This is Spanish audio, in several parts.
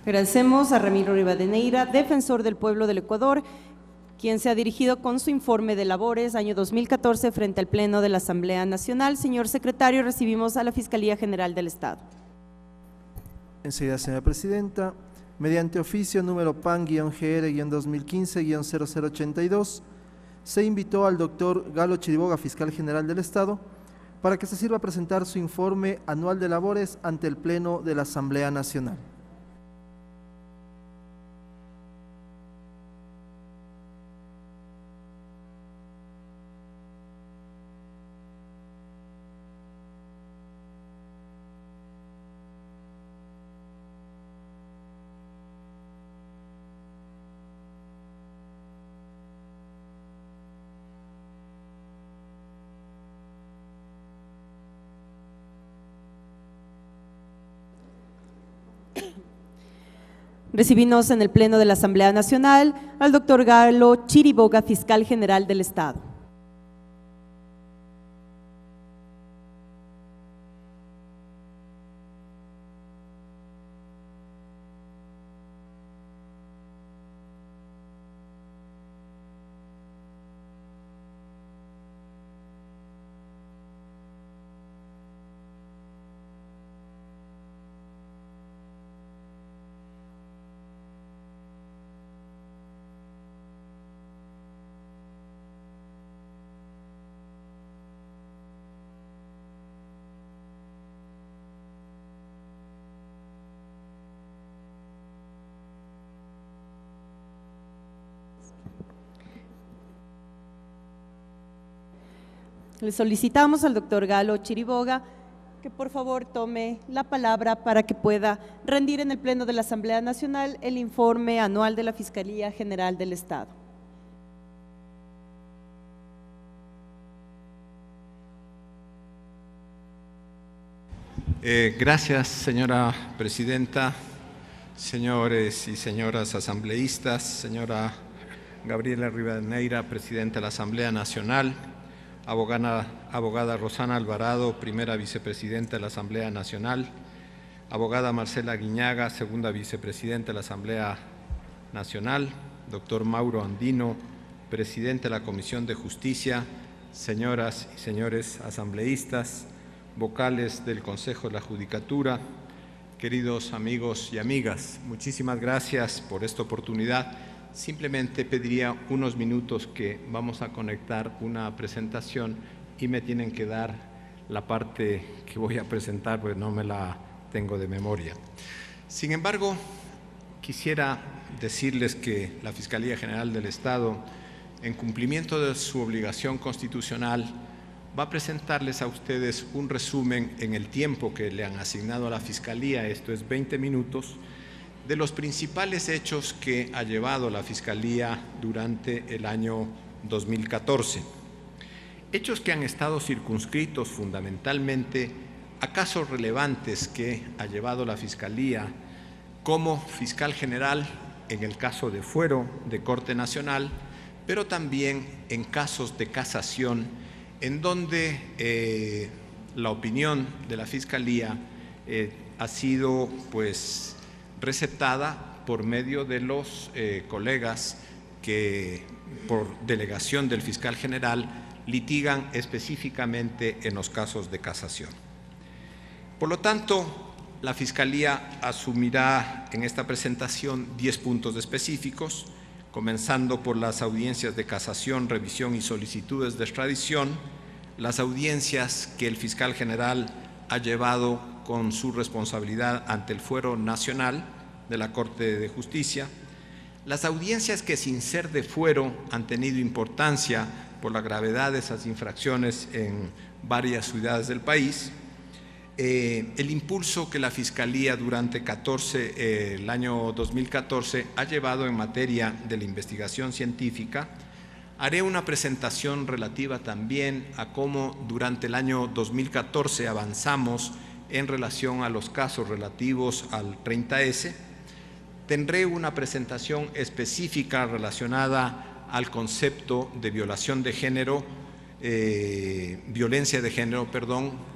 Agradecemos a Ramiro Rivadeneira, defensor del pueblo del Ecuador, quien se ha dirigido con su informe de labores año 2014 frente al Pleno de la Asamblea Nacional. Señor secretario, recibimos a la Fiscalía General del Estado. Enseguida, señora presidenta. Mediante oficio número PAN-GR-2015-0082, se invitó al doctor Galo Chiriboga, fiscal general del Estado, para que se sirva a presentar su informe anual de labores ante el Pleno de la Asamblea Nacional. Recibimos en el Pleno de la Asamblea Nacional al doctor Galo Chiriboga, fiscal general del Estado. Le solicitamos al doctor Galo Chiriboga que por favor tome la palabra para que pueda rendir en el Pleno de la Asamblea Nacional el informe anual de la Fiscalía General del Estado. Gracias, señora presidenta, señores y señoras asambleístas, señora Gabriela Rivadeneira, presidenta de la Asamblea Nacional, abogada Rosana Alvarado, primera vicepresidenta de la Asamblea Nacional, abogada Marcela Guiñaga, segunda vicepresidenta de la Asamblea Nacional, doctor Mauro Andino, presidente de la Comisión de Justicia, señoras y señores asambleístas, vocales del Consejo de la Judicatura, queridos amigos y amigas, muchísimas gracias por esta oportunidad. Simplemente pediría unos minutos que vamos a conectar una presentación y me tienen que dar la parte que voy a presentar porque no me la tengo de memoria. Sin embargo, quisiera decirles que la Fiscalía General del Estado, en cumplimiento de su obligación constitucional, va a presentarles a ustedes un resumen en el tiempo que le han asignado a la Fiscalía, esto es 20 minutos, de los principales hechos que ha llevado la Fiscalía durante el año 2014. Hechos que han estado circunscritos fundamentalmente a casos relevantes que ha llevado la Fiscalía como fiscal general en el caso de fuero de Corte Nacional, pero también en casos de casación en donde la opinión de la Fiscalía ha sido receptada por medio de los colegas que por delegación del fiscal general litigan específicamente en los casos de casación. Por lo tanto, la Fiscalía asumirá en esta presentación 10 puntos específicos, comenzando por las audiencias de casación, revisión y solicitudes de extradición, las audiencias que el fiscal general ha llevado con su responsabilidad ante el fuero nacional de la Corte de Justicia, las audiencias que sin ser de fuero han tenido importancia por la gravedad de esas infracciones en varias ciudades del país, el impulso que la Fiscalía durante el año 2014 ha llevado en materia de la investigación científica. Haré una presentación relativa también a cómo durante el año 2014 avanzamos en relación a los casos relativos al 30S. Tendré una presentación específica relacionada al concepto de violación de género, violencia de género,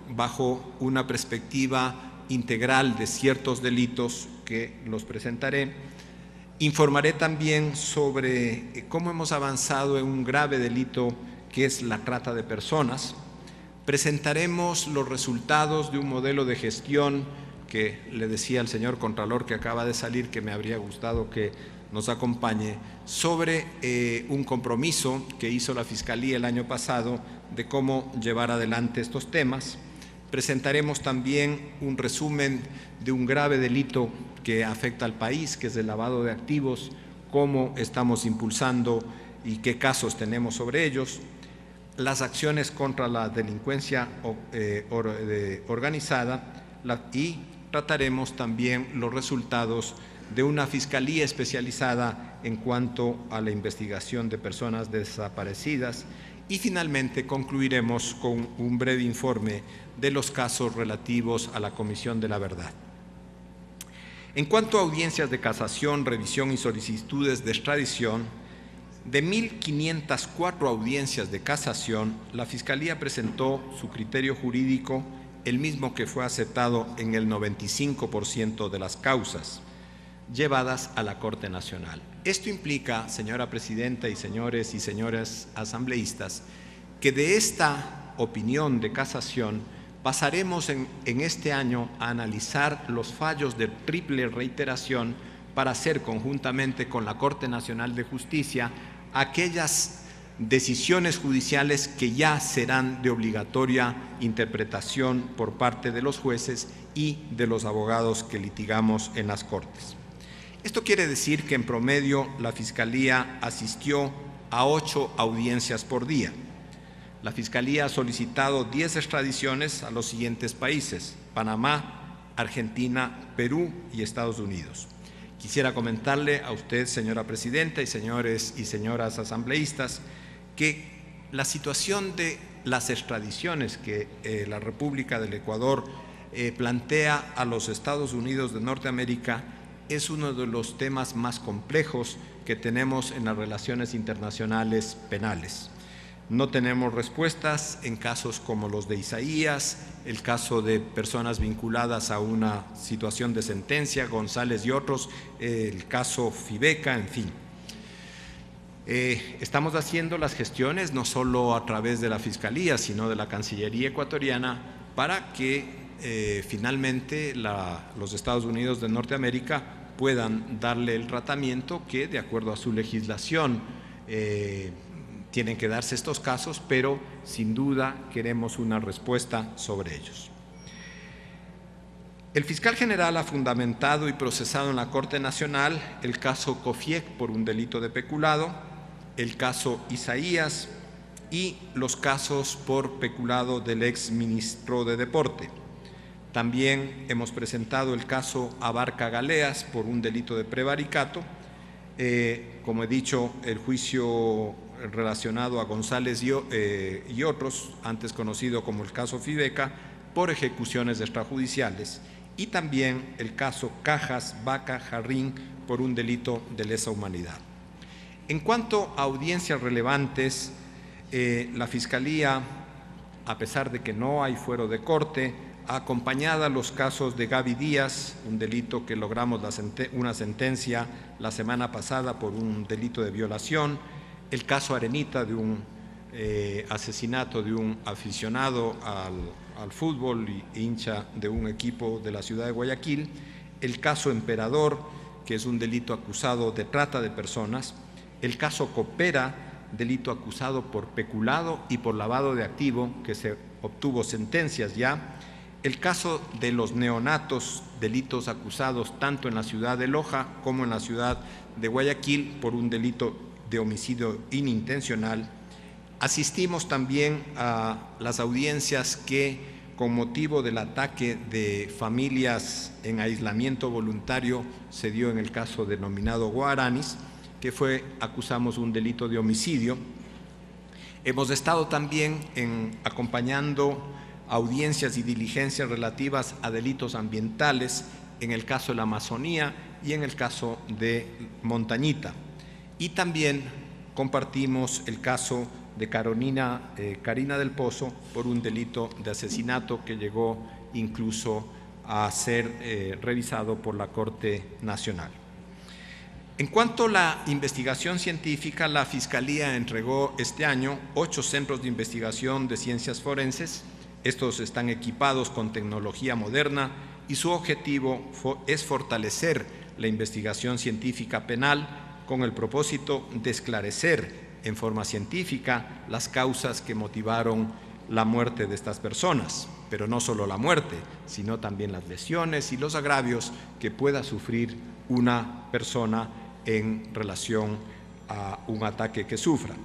bajo una perspectiva integral de ciertos delitos que los presentaré. Informaré también sobre cómo hemos avanzado en un grave delito que es la trata de personas. Presentaremos los resultados de un modelo de gestión que le decía al señor Contralor que acaba de salir que me habría gustado que nos acompañe, sobre un compromiso que hizo la Fiscalía el año pasado de cómo llevar adelante estos temas. Presentaremos también un resumen de un grave delito que afecta al país, que es el lavado de activos, cómo estamos impulsando y qué casos tenemos sobre ellos, las acciones contra la delincuencia organizada y trataremos también los resultados de una fiscalía especializada en cuanto a la investigación de personas desaparecidas y finalmente concluiremos con un breve informe de los casos relativos a la Comisión de la Verdad. En cuanto a audiencias de casación, revisión y solicitudes de extradición, de 1.504 audiencias de casación, la Fiscalía presentó su criterio jurídico, el mismo que fue aceptado en el 95% de las causas llevadas a la Corte Nacional. Esto implica, señora Presidenta y señoras asambleístas, que de esta opinión de casación pasaremos en este año a analizar los fallos de triple reiteración para hacer conjuntamente con la Corte Nacional de Justicia aquellas decisiones judiciales que ya serán de obligatoria interpretación por parte de los jueces y de los abogados que litigamos en las Cortes. Esto quiere decir que en promedio la Fiscalía asistió a 8 audiencias por día. La Fiscalía ha solicitado 10 extradiciones a los siguientes países: Panamá, Argentina, Perú y Estados Unidos. Quisiera comentarle a usted, señora Presidenta y señores y señoras asambleístas, que la situación de las extradiciones que la República del Ecuador plantea a los Estados Unidos de Norteamérica es uno de los temas más complejos que tenemos en las relaciones internacionales penales. No tenemos respuestas en casos como los de Isaías, el caso de personas vinculadas a una situación de sentencia, González y otros, el caso Fibeca, en fin. Estamos haciendo las gestiones no solo a través de la Fiscalía, sino de la Cancillería ecuatoriana para que finalmente los Estados Unidos de Norteamérica puedan darle el tratamiento que, de acuerdo a su legislación, tienen que darse estos casos, pero sin duda queremos una respuesta sobre ellos. El fiscal general ha fundamentado y procesado en la Corte Nacional el caso Cofiec por un delito de peculado, el caso Isaías y los casos por peculado del ex ministro de Deporte. También hemos presentado el caso Abarca Galeas por un delito de prevaricato. Como he dicho, el juicio relacionado a González y otros, antes conocido como el caso Fibeca, por ejecuciones extrajudiciales, y también el caso Cajas, Vaca, Jarrín por un delito de lesa humanidad. En cuanto a audiencias relevantes, la Fiscalía, a pesar de que no hay fuero de corte, acompañada los casos de Gaby Díaz, un delito que logramos una sentencia la semana pasada por un delito de violación, el caso Arenita de un asesinato de un aficionado al fútbol y hincha de un equipo de la ciudad de Guayaquil, el caso Emperador, que es un delito acusado de trata de personas, el caso Coopera, delito acusado por peculado y por lavado de activo, que se obtuvo sentencias ya, el caso de los neonatos, delitos acusados tanto en la ciudad de Loja como en la ciudad de Guayaquil por un delito de homicidio inintencional. Asistimos también a las audiencias que, con motivo del ataque de familias en aislamiento voluntario, se dio en el caso denominado Guaranis, que acusamos un delito de homicidio. Hemos estado también acompañando audiencias y diligencias relativas a delitos ambientales en el caso de la Amazonía y en el caso de Montañita. Y también compartimos el caso de Karina del Pozo por un delito de asesinato que llegó incluso a ser revisado por la Corte Nacional. En cuanto a la investigación científica, la Fiscalía entregó este año 8 centros de investigación de ciencias forenses. Estos están equipados con tecnología moderna y su objetivo es fortalecer la investigación científica penal con el propósito de esclarecer en forma científica las causas que motivaron la muerte de estas personas, pero no solo la muerte, sino también las lesiones y los agravios que pueda sufrir una persona en relación a un ataque que sufra.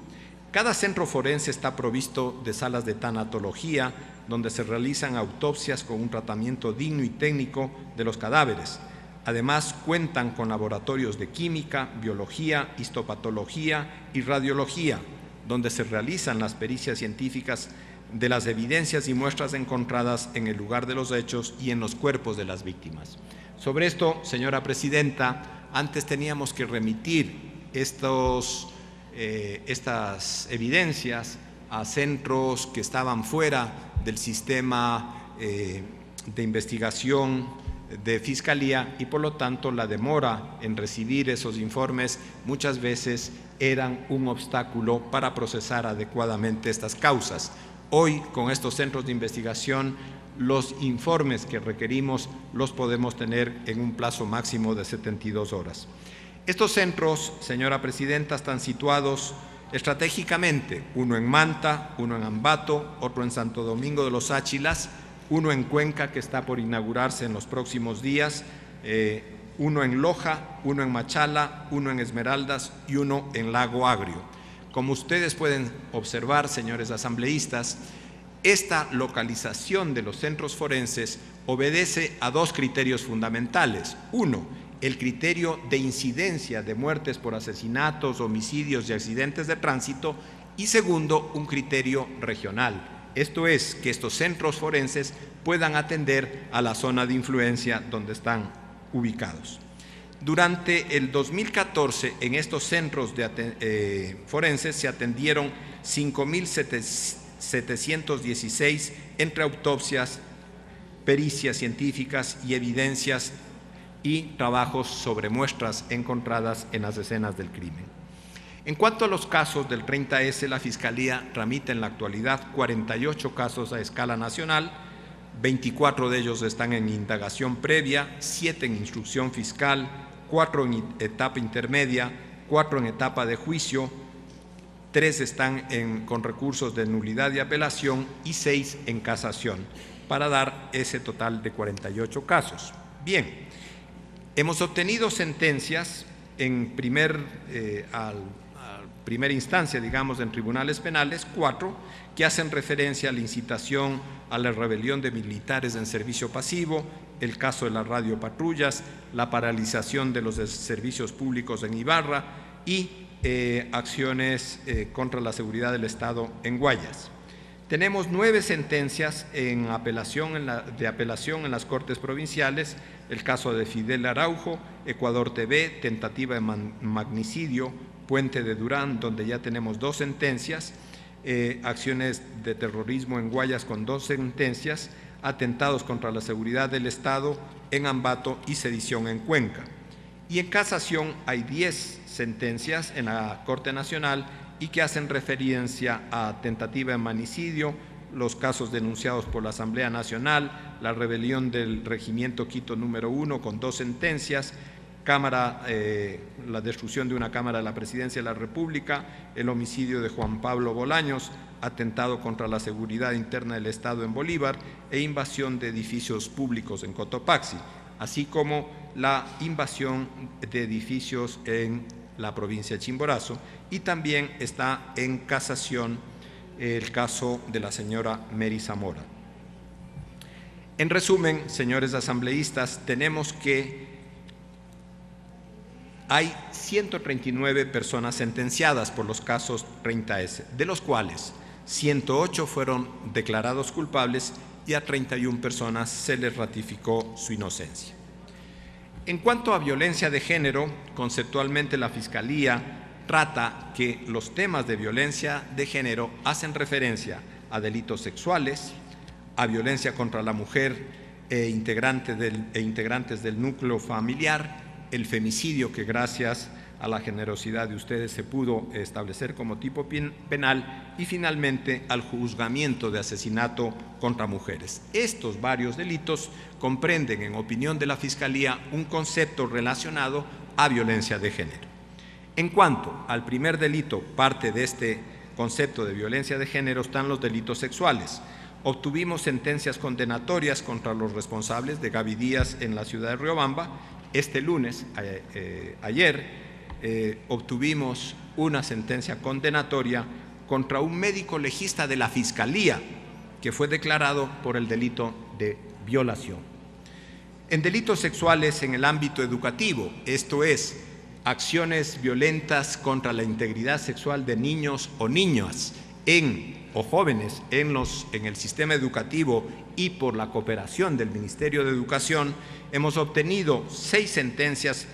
Cada centro forense está provisto de salas de tanatología, donde se realizan autopsias con un tratamiento digno y técnico de los cadáveres. Además, cuentan con laboratorios de química, biología, histopatología y radiología, donde se realizan las pericias científicas de las evidencias y muestras encontradas en el lugar de los hechos y en los cuerpos de las víctimas. Sobre esto, señora Presidenta, antes teníamos que remitir estas evidencias a centros que estaban fuera del sistema de investigación de Fiscalía y por lo tanto la demora en recibir esos informes muchas veces eran un obstáculo para procesar adecuadamente estas causas. Hoy, con estos centros de investigación, los informes que requerimos los podemos tener en un plazo máximo de 72 horas. Estos centros, señora Presidenta, están situados estratégicamente, uno en Manta, uno en Ambato, otro en Santo Domingo de los Áchilas, uno en Cuenca, que está por inaugurarse en los próximos días, uno en Loja, uno en Machala, uno en Esmeraldas y uno en Lago Agrio. Como ustedes pueden observar, señores asambleístas, esta localización de los centros forenses obedece a 2 criterios fundamentales. Uno, el criterio de incidencia de muertes por asesinatos, homicidios y accidentes de tránsito. Y segundo, un criterio regional. Esto es, que estos centros forenses puedan atender a la zona de influencia donde están ubicados. Durante el 2014, en estos centros forenses se atendieron 5.716 entre autopsias, pericias científicas y evidencias y trabajos sobre muestras encontradas en las escenas del crimen. En cuanto a los casos del 30S, la Fiscalía tramita en la actualidad 48 casos a escala nacional, 24 de ellos están en indagación previa, 7 en instrucción fiscal, 4 en etapa intermedia, 4 en etapa de juicio, 3 están con recursos de nulidad y apelación y 6 en casación, para dar ese total de 48 casos. Bien, hemos obtenido sentencias en primera instancia, digamos, en tribunales penales, 4, que hacen referencia a la incitación a la rebelión de militares en servicio pasivo, el caso de las radiopatrullas, la paralización de los servicios públicos en Ibarra y acciones contra la seguridad del Estado en Guayas. Tenemos 9 sentencias de apelación en las Cortes Provinciales, el caso de Fidel Araujo, Ecuador TV, tentativa de magnicidio, Puente de Durán, donde ya tenemos 2 sentencias, acciones de terrorismo en Guayas con 2 sentencias, atentados contra la seguridad del Estado en Ambato y sedición en Cuenca. Y en casación hay 10 sentencias en la Corte Nacional y que hacen referencia a tentativa de magnicidio, los casos denunciados por la Asamblea Nacional, la rebelión del Regimiento Quito número 1 con 2 sentencias, la destrucción de una cámara de la Presidencia de la República, el homicidio de Juan Pablo Bolaños, atentado contra la seguridad interna del Estado en Bolívar e invasión de edificios públicos en Cotopaxi, así como la invasión de edificios en la provincia de Chimborazo, y también está en casación el caso de la señora Mary Zamora. En resumen, señores asambleístas, tenemos que hay 139 personas sentenciadas por los casos 30S, de los cuales 108 fueron declarados culpables y a 31 personas se les ratificó su inocencia. En cuanto a violencia de género, conceptualmente la Fiscalía trata que los temas de violencia de género hacen referencia a delitos sexuales, a violencia contra la mujer e integrantes del núcleo familiar, el femicidio, que gracias a la generosidad de ustedes se pudo establecer como tipo penal, y finalmente al juzgamiento de asesinato contra mujeres. Estos varios delitos comprenden, en opinión de la Fiscalía, un concepto relacionado a violencia de género. En cuanto al primer delito, parte de este concepto de violencia de género están los delitos sexuales. Obtuvimos sentencias condenatorias contra los responsables de Gaby Díaz en la ciudad de Riobamba. Este lunes, ayer, obtuvimos una sentencia condenatoria contra un médico legista de la Fiscalía que fue declarado por el delito de violación. En delitos sexuales en el ámbito educativo, esto es, acciones violentas contra la integridad sexual de niños o niñas o jóvenes en el sistema educativo y por la cooperación del Ministerio de Educación, hemos obtenido 6 sentencias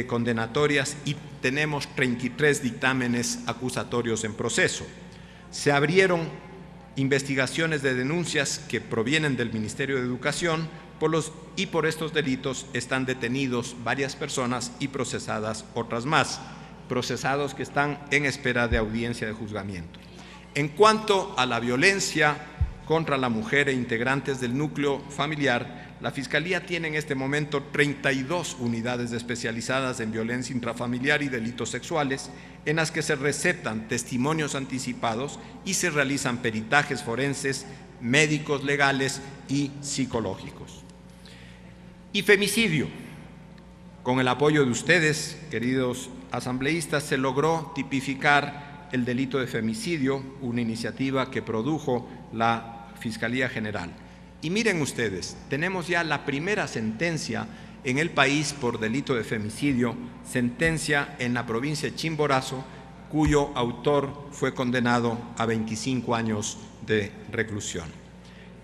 condenatorias y tenemos 33 dictámenes acusatorios en proceso. Se abrieron investigaciones de denuncias que provienen del Ministerio de Educación y por estos delitos están detenidos varias personas y procesadas otras más, procesados que están en espera de audiencia de juzgamiento. En cuanto a la violencia contra la mujer e integrantes del núcleo familiar, la Fiscalía tiene en este momento 32 unidades especializadas en violencia intrafamiliar y delitos sexuales, en las que se receptan testimonios anticipados y se realizan peritajes forenses, médicos, legales y psicológicos. Y femicidio. Con el apoyo de ustedes, queridos asambleístas, se logró tipificar el delito de femicidio, una iniciativa que produjo la Fiscalía General. Y miren ustedes, tenemos ya la primera sentencia en el país por delito de femicidio, sentencia en la provincia de Chimborazo, cuyo autor fue condenado a 25 años de reclusión.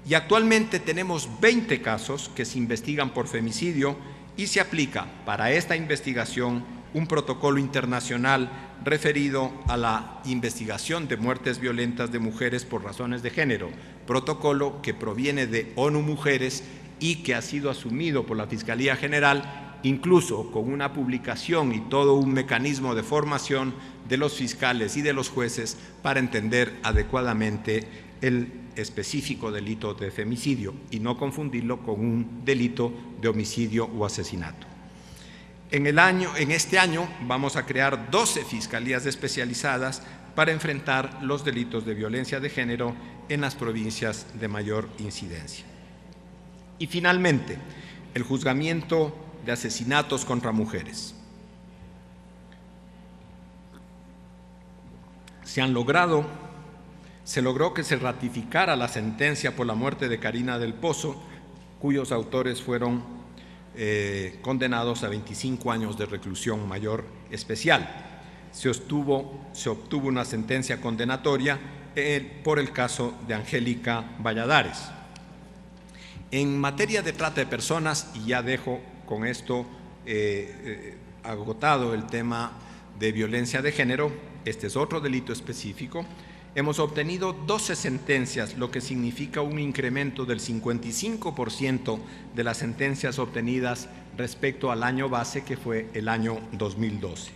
Y actualmente tenemos 20 casos que se investigan por femicidio y se aplica para esta investigación un protocolo internacional referido a la investigación de muertes violentas de mujeres por razones de género, protocolo que proviene de ONU Mujeres y que ha sido asumido por la Fiscalía General, incluso con una publicación y todo un mecanismo de formación de los fiscales y de los jueces para entender adecuadamente el específico delito de femicidio y no confundirlo con un delito de homicidio o asesinato. En este año vamos a crear 12 fiscalías especializadas para enfrentar los delitos de violencia de género en las provincias de mayor incidencia. Y finalmente, el juzgamiento de asesinatos contra mujeres. Se logró que se ratificara la sentencia por la muerte de Karina del Pozo, cuyos autores fueron condenados a 25 años de reclusión mayor especial. Se obtuvo una sentencia condenatoria por el caso de Angélica Valladares. En materia de trata de personas, y ya dejo con esto agotado el tema de violencia de género, este es otro delito específico. Hemos obtenido 12 sentencias, lo que significa un incremento del 55% de las sentencias obtenidas respecto al año base, que fue el año 2012.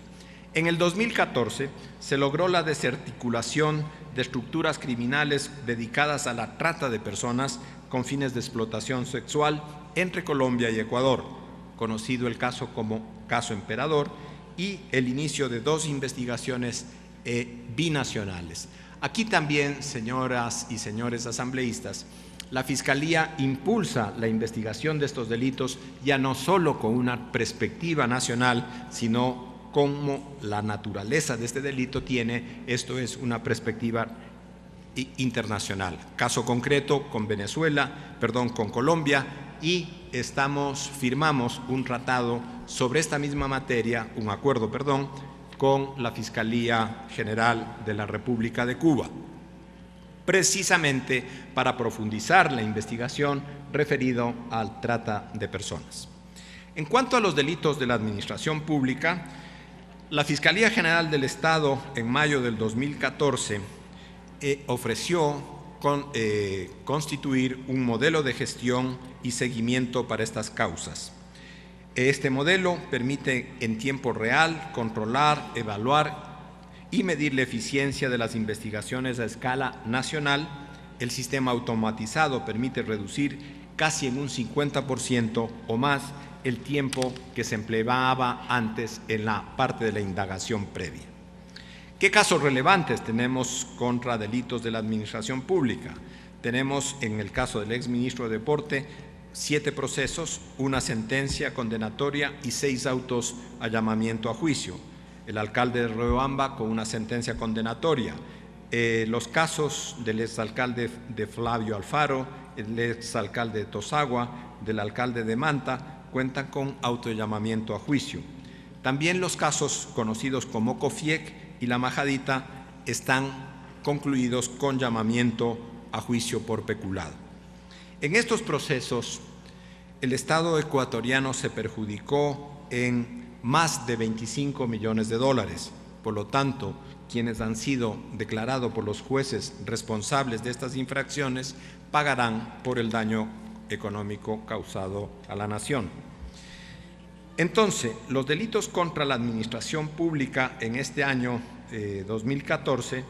En el 2014 se logró la desarticulación de estructuras criminales dedicadas a la trata de personas con fines de explotación sexual entre Colombia y Ecuador, conocido el caso como Caso Emperador, y el inicio de 2 investigaciones binacionales. Aquí también, señoras y señores asambleístas, la Fiscalía impulsa la investigación de estos delitos ya no solo con una perspectiva nacional, sino como la naturaleza de este delito tiene, esto es una perspectiva internacional. Caso concreto con con Colombia, y firmamos un tratado sobre esta misma materia, un acuerdo, con la Fiscalía General de la República de Cuba, precisamente para profundizar la investigación referido a trata de personas. En cuanto a los delitos de la administración pública, la Fiscalía General del Estado en mayo del 2014 ofreció constituir un modelo de gestión y seguimiento para estas causas. Este modelo permite en tiempo real controlar, evaluar y medir la eficiencia de las investigaciones a escala nacional. El sistema automatizado permite reducir casi en un 50% o más el tiempo que se empleaba antes en la parte de la indagación previa. ¿Qué casos relevantes tenemos contra delitos de la administración pública? Tenemos en el caso del exministro de Deporte 7 procesos, una sentencia condenatoria y 6 autos a llamamiento a juicio. El alcalde de Riobamba con una sentencia condenatoria. Los casos del exalcalde de Flavio Alfaro, el exalcalde de Tosagua, del alcalde de Manta, cuentan con auto de llamamiento a juicio. También los casos conocidos como Cofiec y La Majadita están concluidos con llamamiento a juicio por peculado. En estos procesos, el Estado ecuatoriano se perjudicó en más de 25 millones de dólares. Por lo tanto, quienes han sido declarados por los jueces responsables de estas infracciones pagarán por el daño económico causado a la nación. Entonces, los delitos contra la administración pública en este año 2014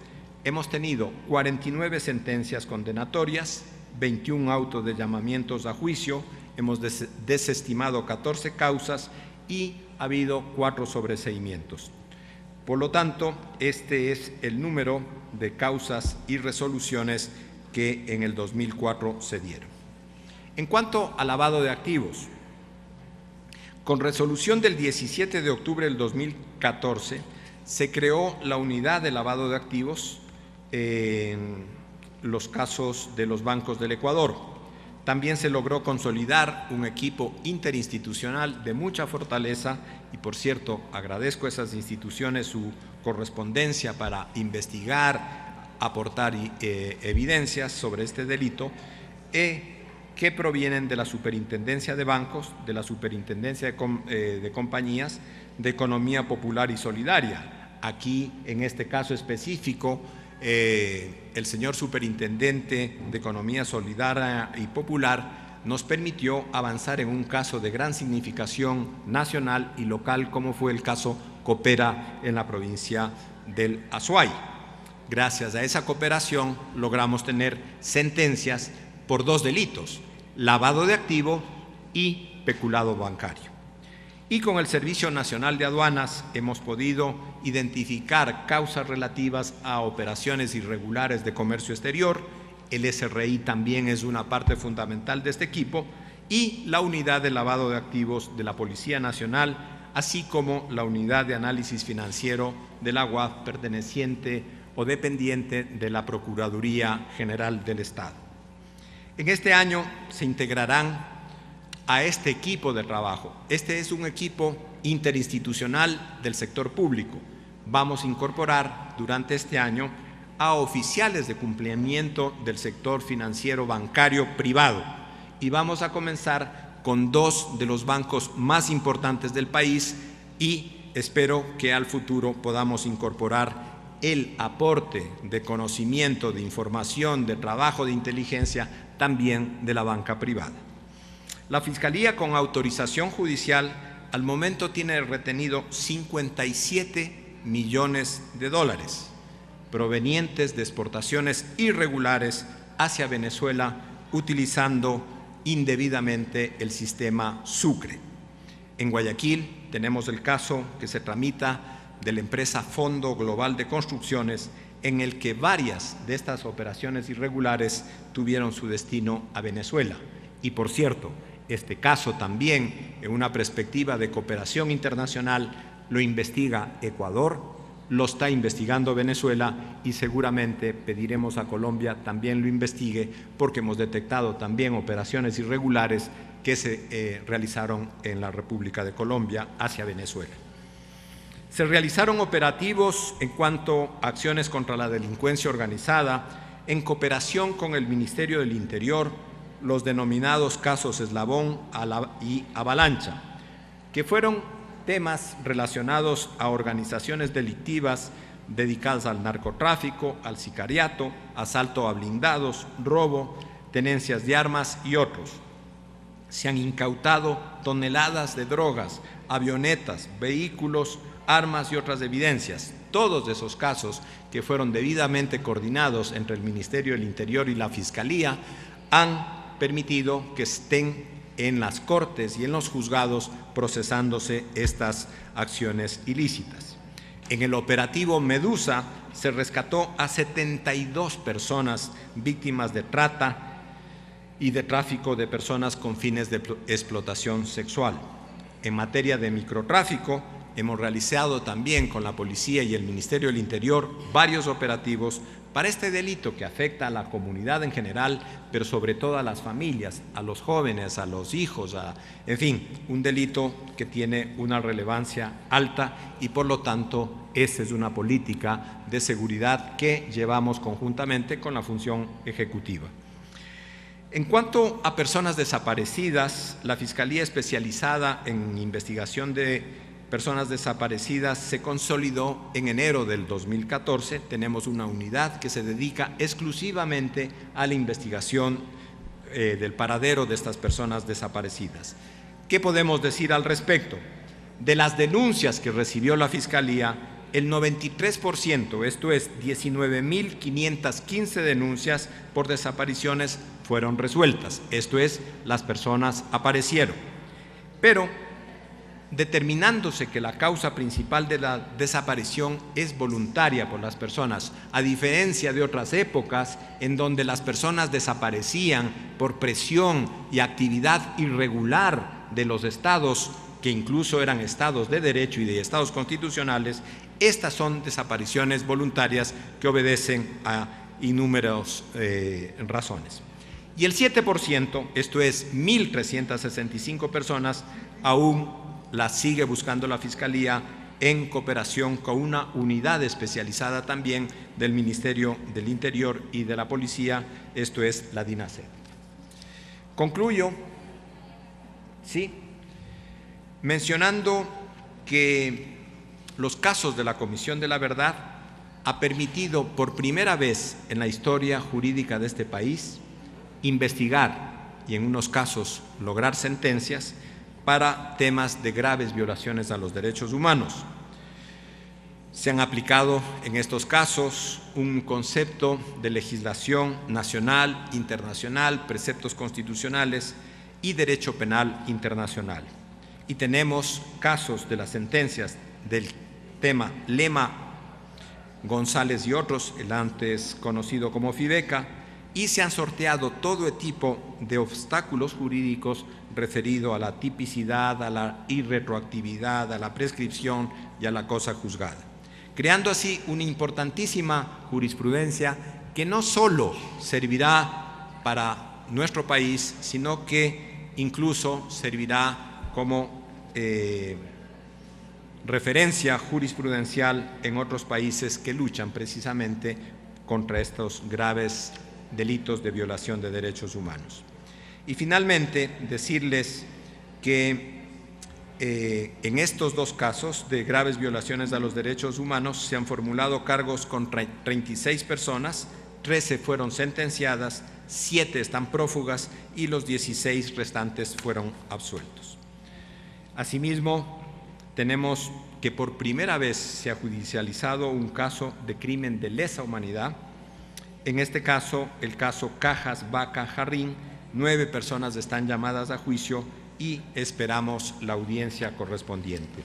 hemos tenido 49 sentencias condenatorias, 21 autos de llamamientos a juicio, hemos desestimado 14 causas y ha habido 4 sobreseimientos. Por lo tanto, este es el número de causas y resoluciones que en el 2004 se dieron. En cuanto al lavado de activos, con resolución del 17 de octubre del 2014, se creó la unidad de lavado de activos en los casos de los bancos del Ecuador. También se logró consolidar un equipo interinstitucional de mucha fortaleza y, por cierto, agradezco a esas instituciones su correspondencia para investigar, aportar evidencias sobre este delito que provienen de la Superintendencia de Bancos, de la Superintendencia de Compañías, de Economía Popular y Solidaria. Aquí, en este caso específico, el señor Superintendente de Economía Solidaria y Popular nos permitió avanzar en un caso de gran significación nacional y local, como fue el caso Coopera en la provincia del Azuay. Gracias a esa cooperación logramos tener sentencias por 2 delitos, lavado de activo y peculado bancario. Y con el Servicio Nacional de Aduanas hemos podido identificar causas relativas a operaciones irregulares de comercio exterior. El SRI también es una parte fundamental de este equipo, y la unidad de lavado de activos de la Policía Nacional, así como la unidad de análisis financiero de la UAF perteneciente o dependiente de la Procuraduría General del Estado. En este año se integrarán a este equipo de trabajo. Este es un equipo interinstitucional del sector público. Vamos a incorporar durante este año a oficiales de cumplimiento del sector financiero bancario privado, y vamos a comenzar con 2 de los bancos más importantes del país, y espero que al futuro podamos incorporar el aporte de conocimiento, de información, de trabajo de inteligencia también de la banca privada. La Fiscalía, con autorización judicial, al momento tiene retenido 57 millones de dólares provenientes de exportaciones irregulares hacia Venezuela, utilizando indebidamente el sistema Sucre. En Guayaquil tenemos el caso que se tramita de la empresa Fondo Global de Construcciones, en el que varias de estas operaciones irregulares tuvieron su destino a Venezuela. Y por cierto, este caso también, en una perspectiva de cooperación internacional, lo investiga Ecuador, lo está investigando Venezuela, y seguramente pediremos a Colombia también lo investigue, porque hemos detectado también operaciones irregulares que se realizaron en la República de Colombia hacia Venezuela. Se realizaron operativos en cuanto a acciones contra la delincuencia organizada en cooperación con el Ministerio del Interior, los denominados casos Eslabón y Avalancha, que fueron temas relacionados a organizaciones delictivas dedicadas al narcotráfico, al sicariato, asalto a blindados, robo, tenencias de armas y otros. Se han incautado toneladas de drogas, avionetas, vehículos, armas y otras evidencias. Todos esos casos, que fueron debidamente coordinados entre el Ministerio del Interior y la Fiscalía, han permitido que estén en las cortes y en los juzgados procesándose estas acciones ilícitas. En el operativo Medusa se rescató a 72 personas víctimas de trata y de tráfico de personas con fines de explotación sexual. En materia de microtráfico, hemos realizado también con la Policía y el Ministerio del Interior varios operativos para este delito que afecta a la comunidad en general, pero sobre todo a las familias, a los jóvenes, a los hijos, en fin, un delito que tiene una relevancia alta y por lo tanto esa es una política de seguridad que llevamos conjuntamente con la función ejecutiva. En cuanto a personas desaparecidas, la Fiscalía Especializada en Investigación de Personas Desaparecidas se consolidó en enero del 2014. Tenemos una unidad que se dedica exclusivamente a la investigación del paradero de estas personas desaparecidas. ¿Qué podemos decir al respecto? De las denuncias que recibió la Fiscalía, el 93%, esto es 19.515 denuncias por desapariciones fueron resueltas, esto es, las personas aparecieron. Pero determinándose que la causa principal de la desaparición es voluntaria por las personas, a diferencia de otras épocas en donde las personas desaparecían por presión y actividad irregular de los estados, que incluso eran estados de derecho y de estados constitucionales, estas son desapariciones voluntarias que obedecen a innumerables razones. Y el 7%, esto es 1.365 personas, aún las sigue buscando la Fiscalía en cooperación con una unidad especializada también del Ministerio del Interior y de la Policía, esto es la DINASED. Concluyo, mencionando que los casos de la Comisión de la Verdad ha permitido por primera vez en la historia jurídica de este país investigar y en unos casos lograr sentencias para temas de graves violaciones a los derechos humanos. Se han aplicado en estos casos un concepto de legislación nacional, internacional, preceptos constitucionales y derecho penal internacional. Y tenemos casos de las sentencias del tema Lema, González y otros, el antes conocido como Fibeca, y se han sorteado todo tipo de obstáculos jurídicos referido a la tipicidad, a la irretroactividad, a la prescripción y a la cosa juzgada, creando así una importantísima jurisprudencia que no solo servirá para nuestro país, sino que incluso servirá como referencia jurisprudencial en otros países que luchan precisamente contra estos graves delitos de violación de derechos humanos. Y finalmente, decirles que en estos dos casos de graves violaciones a los derechos humanos se han formulado cargos contra 36 personas, 13 fueron sentenciadas, 7 están prófugas y los 16 restantes fueron absueltos. Asimismo, tenemos que por primera vez se ha judicializado un caso de crimen de lesa humanidad. En este caso, el caso Cajas Vaca Jarrín, 9 personas están llamadas a juicio y esperamos la audiencia correspondiente.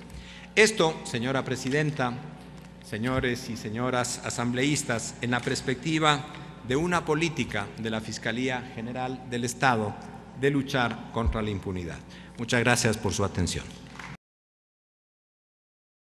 Esto, señora presidenta, señores y señoras asambleístas, en la perspectiva de una política de la Fiscalía General del Estado de luchar contra la impunidad. Muchas gracias por su atención.